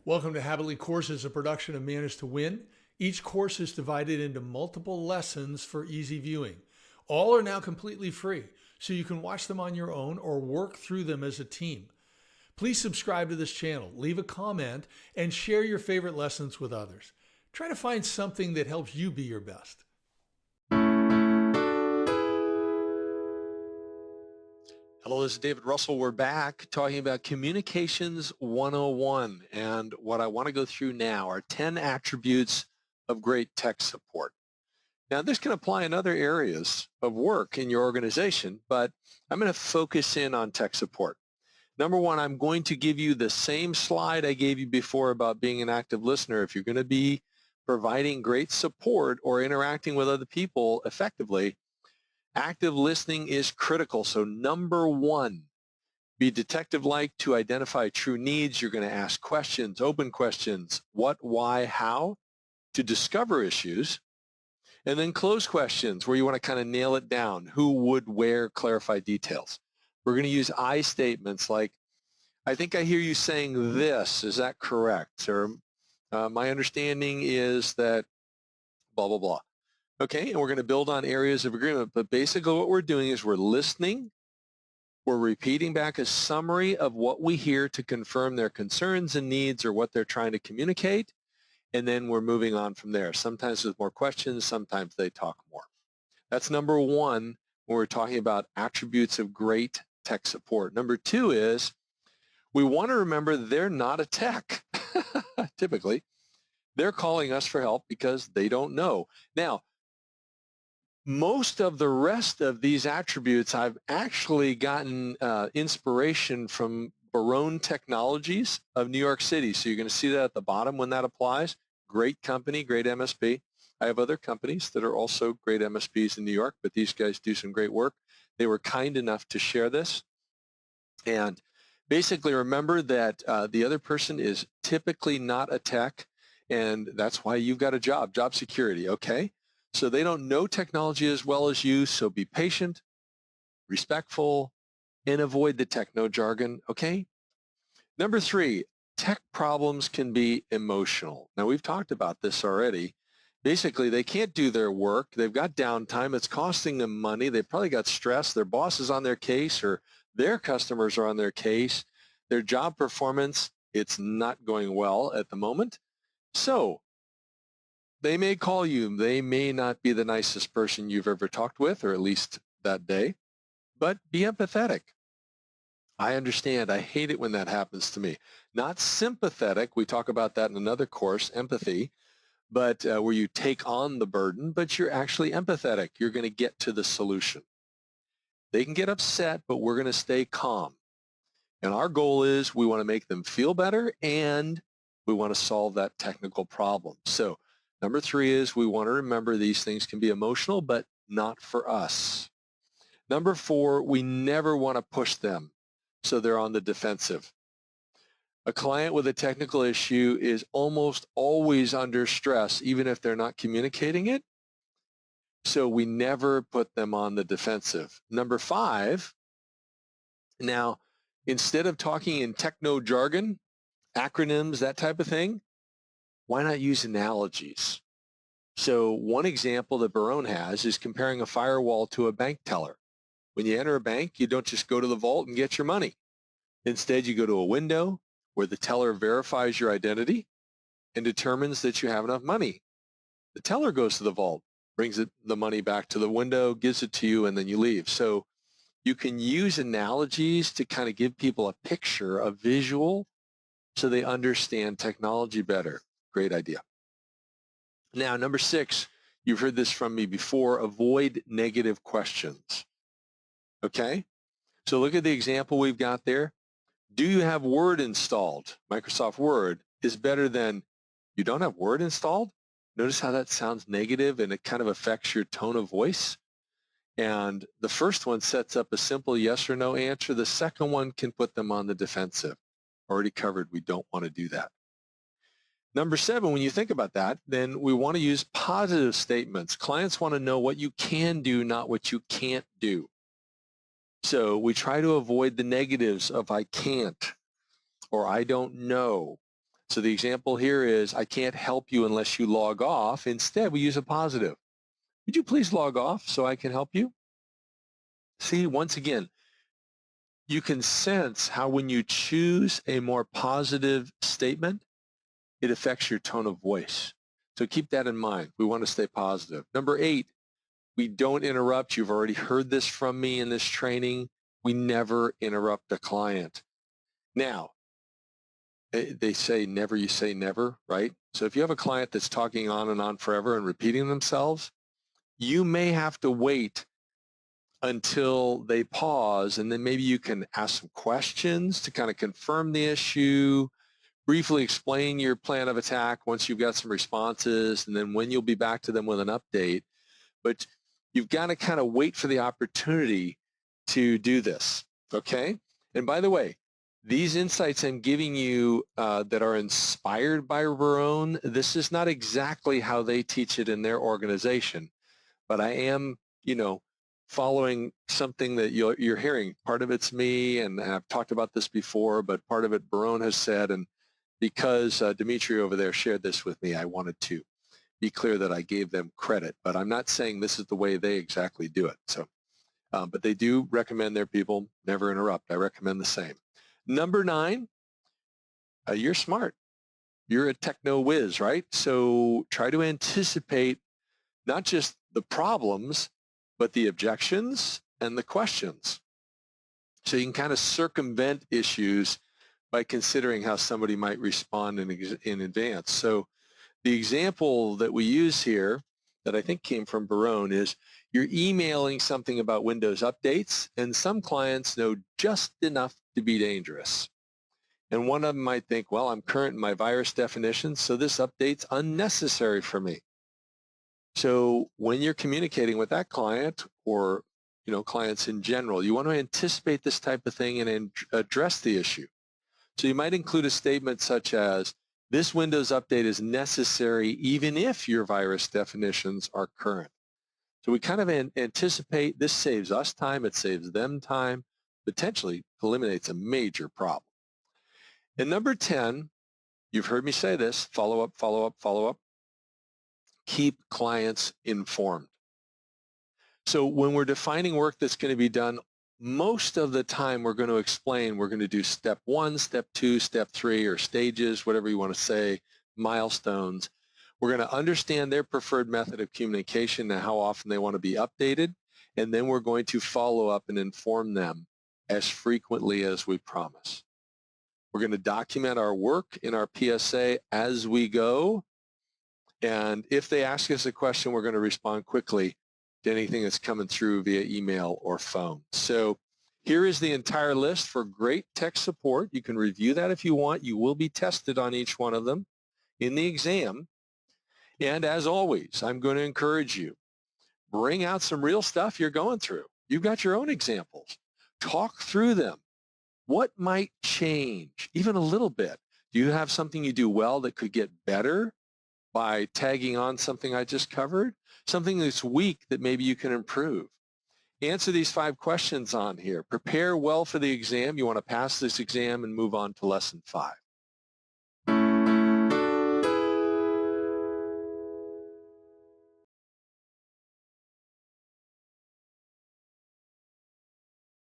Welcome to Habitly Courses, a production of Manage to Win. Each course is divided into multiple lessons for easy viewing. All are now completely free, so you can watch them on your own or work through them as a team. Please subscribe to this channel, leave a comment, and share your favorite lessons with others. Try to find something that helps you be your best. Hello, this is David Russell. We're back talking about Communications 101. And what I want to go through now are 10 attributes of great tech support. Now, this can apply in other areas of work in your organization, but I'm going to focus in on tech support. Number one, I'm going to give you the same slide I gave you before about being an active listener. If you're going to be providing great support or interacting with other people effectively, active listening is critical. So number one, be detective-like to identify true needs. You're going to ask questions, open questions, what, why, how, to discover issues, and then close questions where you want to kind of nail it down. Who, would, where, clarify details. We're going to use I statements like, I think I hear you saying this. Is that correct? Or my understanding is that blah, blah, blah. Okay, and we're going to build on areas of agreement, but basically what we're doing is we're listening, we're repeating back a summary of what we hear to confirm their concerns and needs or what they're trying to communicate, and then we're moving on from there. Sometimes with more questions, sometimes they talk more. That's number one when we're talking about attributes of great tech support. Number two is we want to remember they're not a tech, typically. They're calling us for help because they don't know. Now, most of the rest of these attributes, I've actually gotten inspiration from Barone Technologies of New York City. So you're going to see that at the bottom when that applies. Great company, great MSP. I have other companies that are also great MSPs in New York, but these guys do some great work. They were kind enough to share this. And basically remember that the other person is typically not a tech, and that's why you've got a job security, okay? So they don't know technology as well as you, so be patient, respectful, and avoid the techno jargon, okay? Number three, tech problems can be emotional. Now, we've talked about this already. Basically, they can't do their work. They've got downtime. It's costing them money. They've probably got stress. Their boss is on their case, or their customers are on their case. Their job performance, it's not going well at the moment. So they may call you. They may not be the nicest person you've ever talked with, or at least that day, but be empathetic. I understand. I hate it when that happens to me. Not sympathetic. We talk about that in another course, empathy, but where you take on the burden, but you're actually empathetic. You're going to get to the solution. They can get upset, but we're going to stay calm. And our goal is we want to make them feel better, and we want to solve that technical problem. So number three is we want to remember these things can be emotional, but not for us. Number four, we never want to push them so they're on the defensive. A client with a technical issue is almost always under stress, even if they're not communicating it. So we never put them on the defensive. Number five, now, instead of talking in techno jargon, acronyms, that type of thing, why not use analogies? So one example that Barone has is comparing a firewall to a bank teller. When you enter a bank, you don't just go to the vault and get your money. Instead, you go to a window where the teller verifies your identity and determines that you have enough money. The teller goes to the vault, brings the money back to the window, gives it to you, and then you leave. So you can use analogies to kind of give people a picture, a visual, so they understand technology better. Great idea. Now, number six, you've heard this from me before, avoid negative questions. Okay? So look at the example we've got there. Do you have Word installed? Microsoft Word is better than, you don't have Word installed? Notice how that sounds negative and it kind of affects your tone of voice? And the first one sets up a simple yes or no answer. The second one can put them on the defensive. Already covered, we don't want to do that. Number seven, when you think about that, then we want to use positive statements. Clients want to know what you can do, not what you can't do. So we try to avoid the negatives of I can't or I don't know. So the example here is, I can't help you unless you log off. Instead, we use a positive. Would you please log off so I can help you? See, once again, you can sense how when you choose a more positive statement, it affects your tone of voice. So keep that in mind. We want to stay positive. Number 8, we don't interrupt. You've already heard this from me in this training. We never interrupt a client. Now, they say never, you say never, right? So if you have a client that's talking on and on forever and repeating themselves, you may have to wait until they pause, and then maybe you can ask some questions to kind of confirm the issue, briefly explain your plan of attack once you've got some responses, and then when you'll be back to them with an update. But you've got to kind of wait for the opportunity to do this, okay? And by the way, these insights I'm giving you that are inspired by Barone, this is not exactly how they teach it in their organization, but I am, following something that you're hearing. Part of it's me, and I've talked about this before, but part of it Barone has said, and because Dimitri over there shared this with me, I wanted to be clear that I gave them credit, but I'm not saying this is the way they exactly do it. So, but they do recommend their people never interrupt. I recommend the same. Number 9, you're smart. You're a techno whiz, right? So try to anticipate not just the problems, but the objections and the questions. So you can kind of circumvent issues by considering how somebody might respond in advance. So the example that we use here that I think came from Barone is, you're emailing something about Windows updates, and some clients know just enough to be dangerous. And one of them might think, well, I'm current in my virus definition, so this update's unnecessary for me. So when you're communicating with that client, or clients in general, you want to anticipate this type of thing and address the issue. So you might include a statement such as, this Windows update is necessary even if your virus definitions are current. So we kind of anticipate. This saves us time, it saves them time, potentially eliminates a major problem. And number 10, you've heard me say this, follow up, follow up, follow up. Keep clients informed. So when we're defining work that's going to be done, most of the time we're going to explain, we're going to do step 1, step 2, step 3, or stages, whatever you want to say, milestones. We're going to understand their preferred method of communication and how often they want to be updated, and then we're going to follow up and inform them as frequently as we promise. We're going to document our work in our PSA as we go, and if they ask us a question, we're going to respond quickly to anything that's coming through via email or phone. So here is the entire list for great tech support. You can review that if you want. You will be tested on each one of them in the exam. And as always, I'm going to encourage you, bring out some real stuff you're going through. You've got your own examples. Talk through them. What might change, even a little bit? Do you have something you do well that could get better by tagging on something I just covered? Something that's weak that maybe you can improve? Answer these 5 questions on here. Prepare well for the exam. You want to pass this exam and move on to lesson 5.